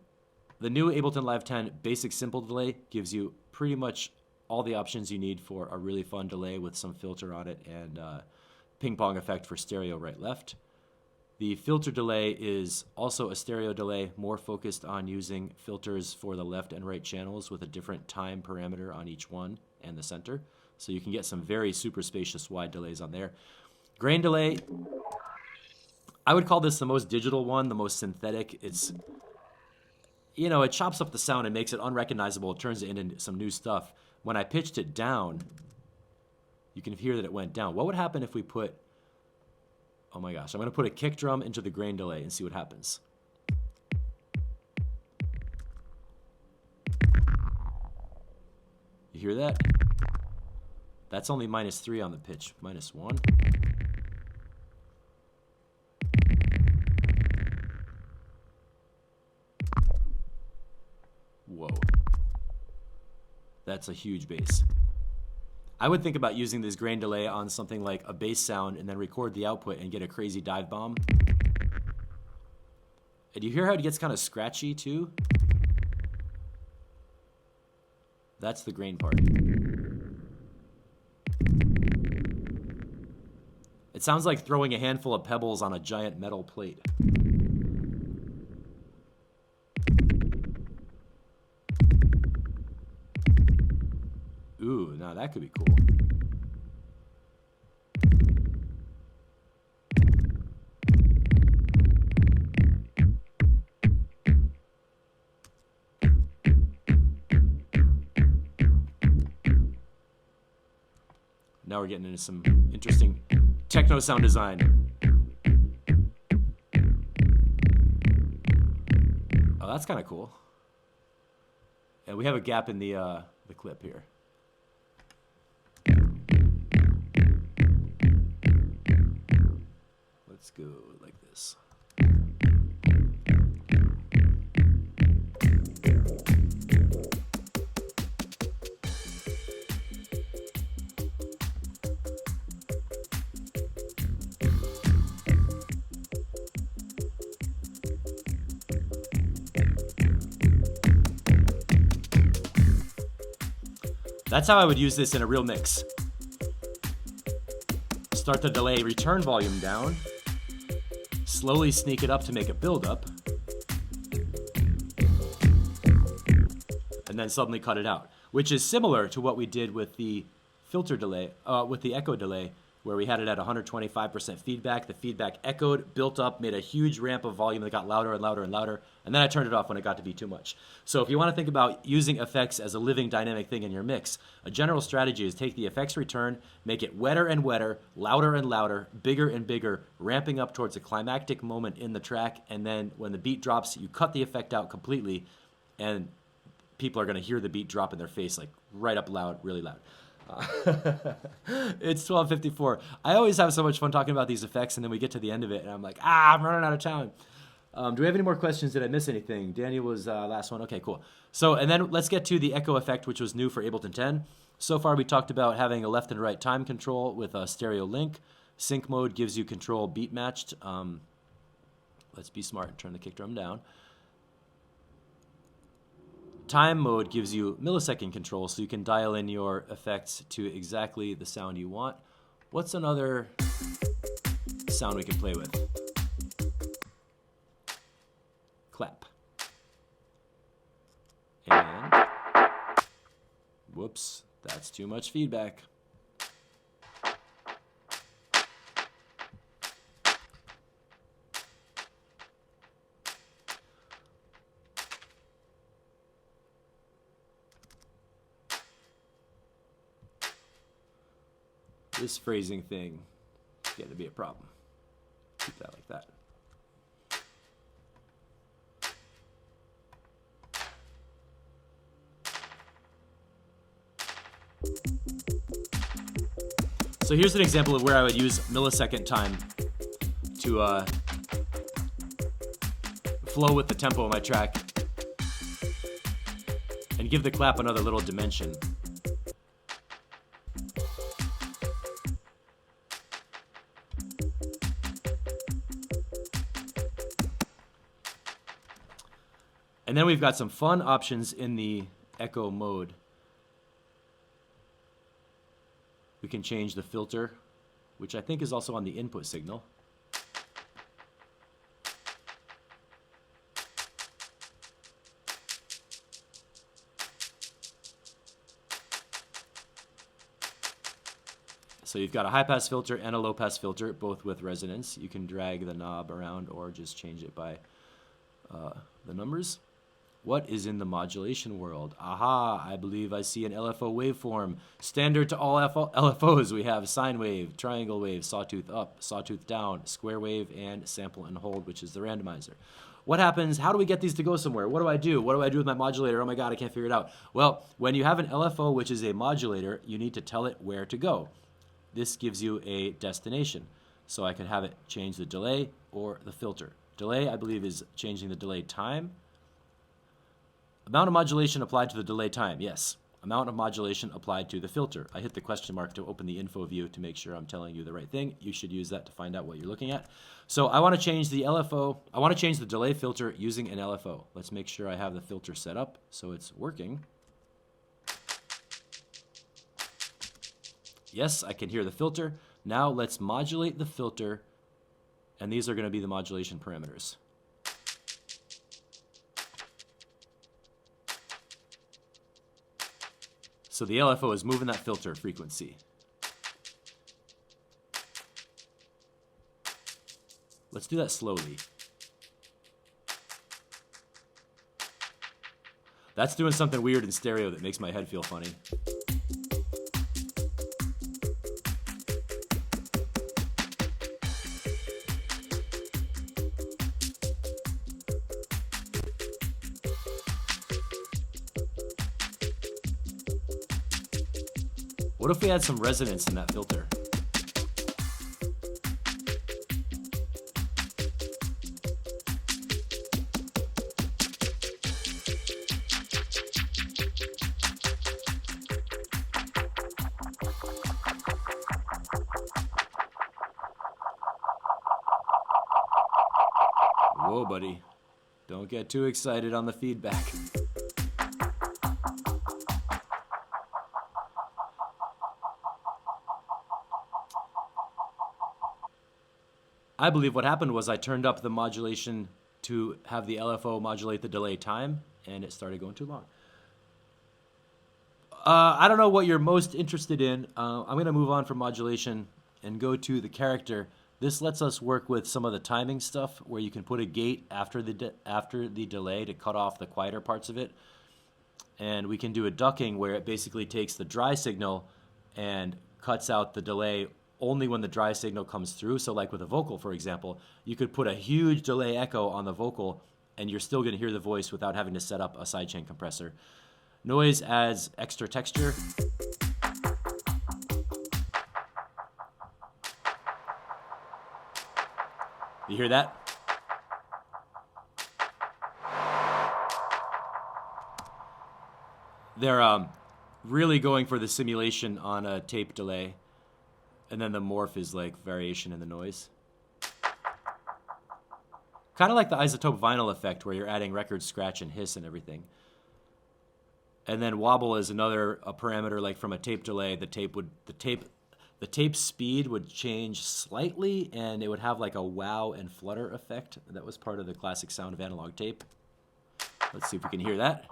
the new Ableton Live 10 Basic Simple Delay gives you pretty much all the options you need for a really fun delay with some filter on it and ping pong effect for stereo right-left. The filter delay is also a stereo delay, more focused on using filters for the left and right channels with a different time parameter on each one and the center. So you can get some very super spacious wide delays on there. Grain delay, I would call this the most digital one, the most synthetic. you know, it chops up the sound and makes it unrecognizable. It turns it into some new stuff. When I pitched it down, you can hear that it went down. What would happen if we put, oh my gosh, I'm going to put a kick drum into the grain delay and see what happens. You hear that? That's only -3 on the pitch, -1. Whoa. That's a huge bass. I would think about using this grain delay on something like a bass sound and then record the output and get a crazy dive bomb. And you hear how it gets kind of scratchy too? That's the grain part. It sounds like throwing a handful of pebbles on a giant metal plate. Ooh, now that could be cool. Now we're getting into some interesting techno sound design. Oh, that's kind of cool. And we have a gap in the clip here. Let's go like this. That's how I would use this in a real mix. Start the delay return volume down, slowly sneak it up to make a build up, and then suddenly cut it out, which is similar to what we did with the filter delay, with the echo delay, where we had it at 125% feedback. The feedback echoed, built up, made a huge ramp of volume that got louder and louder and louder, and then I turned it off when it got to be too much. So if you want to think about using effects as a living dynamic thing in your mix, a general strategy is take the effects return, make it wetter and wetter, louder and louder, bigger and bigger, ramping up towards a climactic moment in the track, and then when the beat drops, you cut the effect out completely, and people are going to hear the beat drop in their face, like right up loud, really loud. It's 12:54. I always have so much fun talking about these effects, and then we get to the end of it, and I'm like, I'm running out of time. Do we have any more questions? Did I miss anything? Daniel was last one. Okay, cool. So, and then let's get to the echo effect, which was new for Ableton 10. So far, we talked about having a left and right time control with a stereo link. Sync mode gives you control beat matched. Let's be smart and turn the kick drum down. Time mode gives you millisecond control, so you can dial in your effects to exactly the sound you want. What's another sound we can play with? Clap. And, whoops, that's too much feedback. This phrasing thing is getting to be a problem. Keep that like that. So here's an example of where I would use millisecond time to flow with the tempo of my track and give the clap another little dimension. And then we've got some fun options in the echo mode. We can change the filter, which I think is also on the input signal. So you've got a high pass filter and a low pass filter, both with resonance. You can drag the knob around or just change it by the numbers. What is in the modulation world? Aha, I believe I see an LFO waveform. Standard to all LFOs, we have sine wave, triangle wave, sawtooth up, sawtooth down, square wave, and sample and hold, which is the randomizer. What happens? How do we get these to go somewhere? What do I do? What do I do with my modulator? Oh my God, I can't figure it out. Well, when you have an LFO, which is a modulator, you need to tell it where to go. This gives you a destination. So I can have it change the delay or the filter. Delay, I believe, is changing the delay time. Amount of modulation applied to the delay time, yes. Amount of modulation applied to the filter. I hit the question mark to open the info view to make sure I'm telling you the right thing. You should use that to find out what you're looking at. So I want to change the LFO. I want to change the delay filter using an LFO. Let's make sure I have the filter set up so it's working. Yes, I can hear the filter. Now let's modulate the filter, and these are going to be the modulation parameters. So the LFO is moving that filter frequency. Let's do that slowly. That's doing something weird in stereo that makes my head feel funny. What if we had some resonance in that filter? Whoa, buddy. Don't get too excited on the feedback. I believe what happened was I turned up the modulation to have the LFO modulate the delay time, and it started going too long. I don't know what you're most interested in. I'm going to move on from modulation and go to the character. This lets us work with some of the timing stuff where you can put a gate after the delay to cut off the quieter parts of it. And we can do a ducking where it basically takes the dry signal and cuts out the delay only when the dry signal comes through. So like with a vocal, for example, you could put a huge delay echo on the vocal and you're still going to hear the voice without having to set up a sidechain compressor. Noise adds extra texture. You hear that? They're really going for the simulation on a tape delay. And then the morph is like variation in the noise. Kind of like the isotope vinyl effect where you're adding record scratch and hiss and everything. And then wobble is another parameter, like from a tape delay, the tape speed would change slightly and it would have like a wow and flutter effect. That was part of the classic sound of analog tape. Let's see if we can hear that.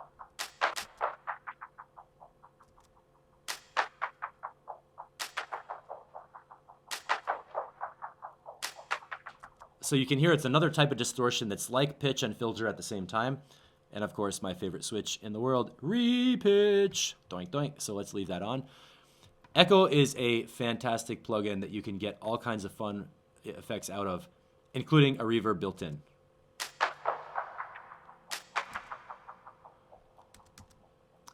So you can hear it's another type of distortion that's like pitch and filter at the same time. And of course, my favorite switch in the world, re-pitch. Doink, doink. So let's leave that on. Echo is a fantastic plugin that you can get all kinds of fun effects out of, including a reverb built in.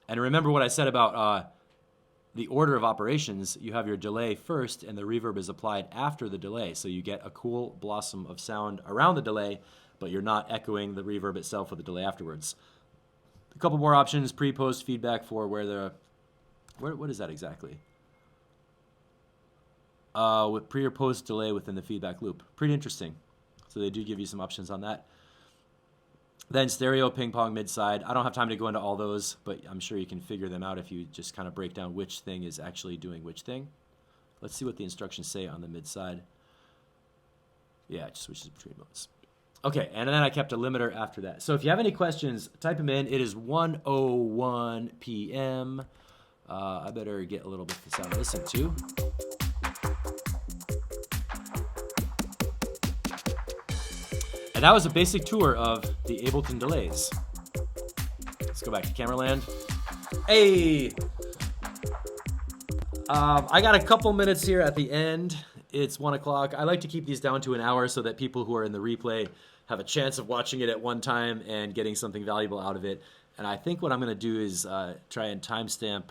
And remember what I said about the order of operations. You have your delay first and the reverb is applied after the delay. So you get a cool blossom of sound around the delay, but you're not echoing the reverb itself with the delay afterwards. A couple more options, pre-post feedback for what is that exactly? With pre or post delay within the feedback loop. Pretty interesting. So they do give you some options on that. Then stereo, ping pong, mid-side. I don't have time to go into all those, but I'm sure you can figure them out if you just kind of break down which thing is actually doing which thing. Let's see what the instructions say on the mid-side. Yeah, it just switches between modes. Okay, and then I kept a limiter after that. So if you have any questions, type them in. It is 1:01 p.m. I better get a little bit of the sound to listen to. And that was a basic tour of the Ableton delays. Let's go back to camera land. Hey! I got a couple minutes here at the end. It's 1 o'clock. I like to keep these down to an hour so that people who are in the replay have a chance of watching it at one time and getting something valuable out of it. And I think what I'm going to do is try and timestamp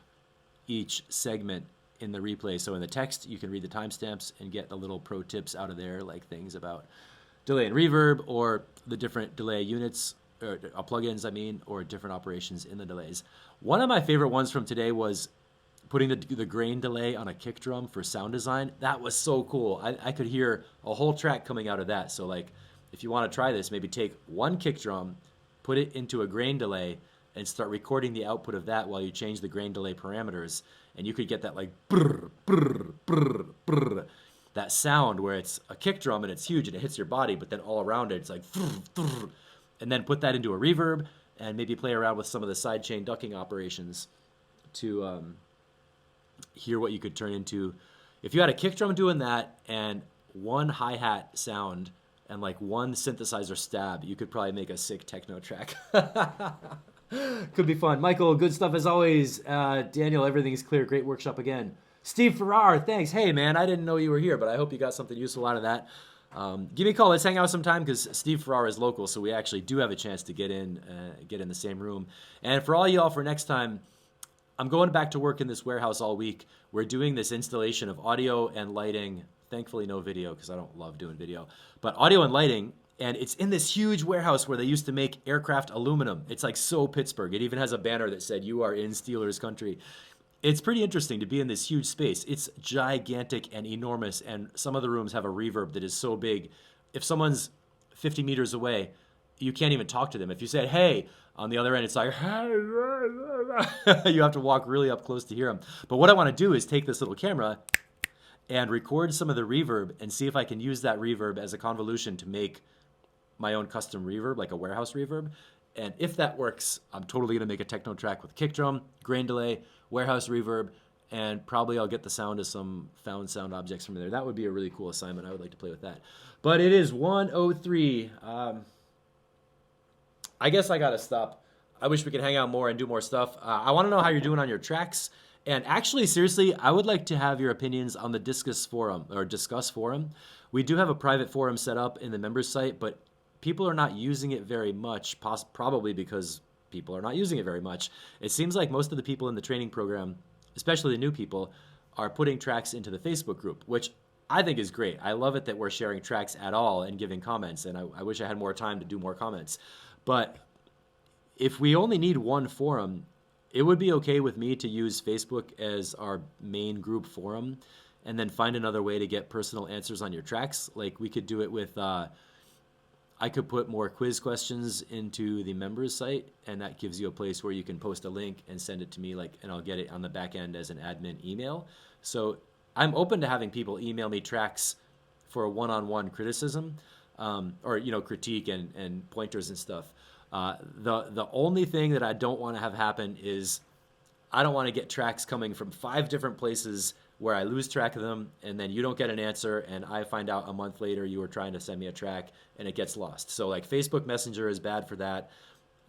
each segment in the replay. So in the text, you can read the timestamps and get the little pro tips out of there, like things about delay and reverb, or the different delay units, or plugins, I mean, or different operations in the delays. One of my favorite ones from today was putting the grain delay on a kick drum for sound design. That was so cool. I could hear a whole track coming out of that. So like, if you want to try this, maybe take one kick drum, put it into a grain delay, and start recording the output of that while you change the grain delay parameters. And you could get that like brr, brr, brr, brr, that sound where it's a kick drum and it's huge and it hits your body, but then all around it, it's like, and then put that into a reverb and maybe play around with some of the sidechain ducking operations to hear what you could turn into. If you had a kick drum doing that and one hi-hat sound and like one synthesizer stab, you could probably make a sick techno track. Could be fun. Michael, good stuff as always. Daniel, everything's clear. Great workshop again. Steve Farrar, thanks. Hey, man, I didn't know you were here, but I hope you got something useful out of that. Give me a call. Let's hang out sometime because Steve Farrar is local, so we actually do have a chance to get in the same room. And for all y'all, for next time, I'm going back to work in this warehouse all week. We're doing this installation of audio and lighting. Thankfully, no video because I don't love doing video. But audio and lighting. And it's in this huge warehouse where they used to make aircraft aluminum. It's like so Pittsburgh. It even has a banner that said, "You are in Steelers country." It's pretty interesting to be in this huge space. It's gigantic and enormous. And some of the rooms have a reverb that is so big. If someone's 50 meters away, you can't even talk to them. If you said, "Hey," on the other end, it's like, you have to walk really up close to hear them. But what I want to do is take this little camera and record some of the reverb and see if I can use that reverb as a convolution to make my own custom reverb, like a warehouse reverb. And if that works, I'm totally going to make a techno track with kick drum, grain delay, warehouse reverb, and probably I'll get the sound of some found sound objects from there. That would be a really cool assignment. I would like to play with that. But it is 1:03. I guess I got to stop. I wish we could hang out more and do more stuff. I want to know how you're doing on your tracks. And actually, seriously, I would like to have your opinions on the Discuss forum. We do have a private forum set up in the members site, but people are not using it very much, probably because people are not using it very much. It seems like most of the people in the training program, especially the new people, are putting tracks into the Facebook group, which I think is great. I love it that we're sharing tracks at all and giving comments, and I wish I had more time to do more comments. But if we only need one forum, it would be okay with me to use Facebook as our main group forum and then find another way to get personal answers on your tracks. Like we could do it with... I could put more quiz questions into the members site, and that gives you a place where you can post a link and send it to me, and I'll get it on the back end as an admin email. So I'm open to having people email me tracks for a one-on-one criticism, or critique and pointers and stuff. The only thing that I don't want to have happen is I don't want to get tracks coming from 5 different places where I lose track of them, and then you don't get an answer, and I find out a month later you were trying to send me a track, and it gets lost. So like Facebook Messenger is bad for that.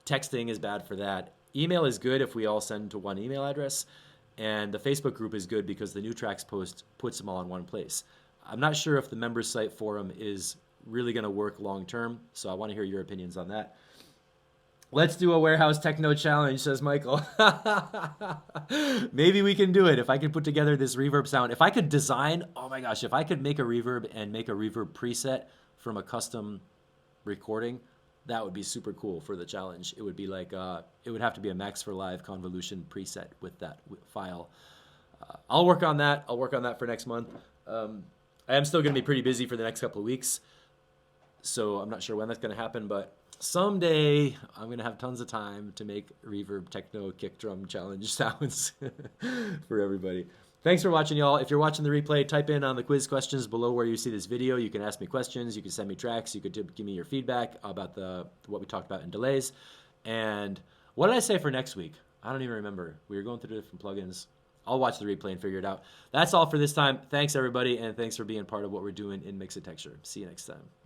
Texting is bad for that. Email is good if we all send to one email address, and the Facebook group is good because the new tracks post puts them all in one place. I'm not sure if the members site forum is really going to work long term, so I want to hear your opinions on that. Let's do a warehouse techno challenge, says Michael. Maybe we can do it if I can put together this reverb sound. If I could design, oh my gosh, if I could make a reverb and make a reverb preset from a custom recording, that would be super cool for the challenge. It would be like, it would have to be a Max for Live convolution preset with that file. I'll work on that. I'll work on that for next month. I am still going to be pretty busy for the next couple of weeks, so I'm not sure when that's going to happen, but someday I'm going to have tons of time to make reverb techno kick drum challenge sounds for everybody. Thanks for watching, y'all. If you're watching the replay, type in on the quiz questions below where you see this video. You can ask me questions. You can send me tracks. You could give me your feedback about what we talked about in delays. And what did I say for next week? I don't even remember. We were going through different plugins. I'll watch the replay and figure it out. That's all for this time. Thanks, everybody, and thanks for being part of what we're doing in Mix It Texture. See you next time.